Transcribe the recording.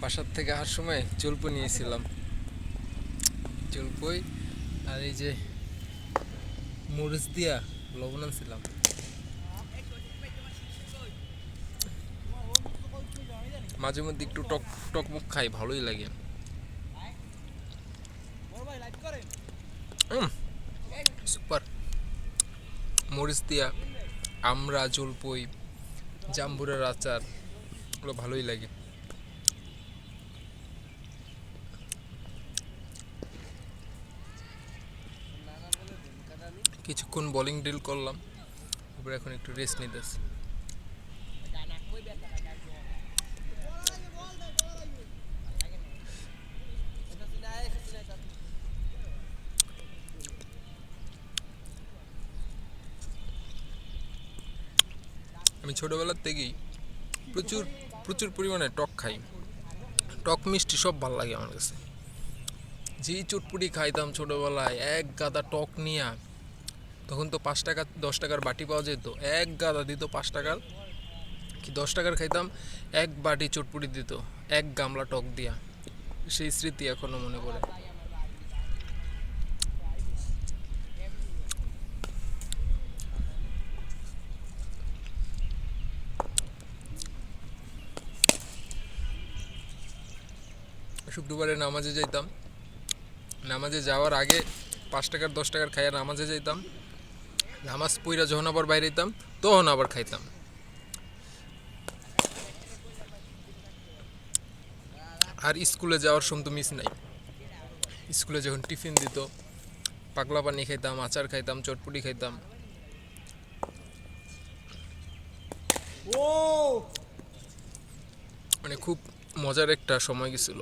বাসার থেকে আসার সময় জলপই নিয়েছিলাম, জলপই আর এই যে মরিচ দিয়া লবণ আনছিলাম। মাঝে মধ্যে একটু টক টক মুখ খাই, ভালোই লাগে। সুপার। মরিচ দিয়া আমরা, জলপই, জাম্বুরের আচার, ওগুলো ভালোই লাগে। কিছুক্ষণ বোলিং ড্রিল করলাম, তারপরে এখন একটু রেস্ট নিতেছি। আমি ছোটোবেলার থেকেই প্রচুর প্রচুর পরিমাণে টক খাই। টক মিষ্টি সব ভালো লাগে আমার কাছে। যেই চটপুটি খাইতাম ছোটোবেলায়, এক গাদা টক নিয়া, তখন তো 5 টাকা 10 টাকার বাটি পাওয়া যেত, এক গাদা দিত 5 টাকার কি 10 টাকার খাইতাম, এক বাটি চটপুটি দিত, এক গামলা টক দিয়া। সেই স্মৃতি এখনো মনে পড়ে। শুক্রবারে নামাজে যাইতাম, নামাজে যাওয়ার আগে 5 টাকার 10 টাকার খাইয়া নামাজে যাইতাম, নামাজ পইরা যখন আবার বাইরে যেতাম তখন আবার খাইতাম। আর স্কুলে যাওয়ার সময় তো মিস নাই। স্কুলে যখন টিফিন দিত, পাগলা পানি খাইতাম, আচার খাইতাম, চটপুটি খাইতাম। মানে খুব মজার একটা সময় গেছিল।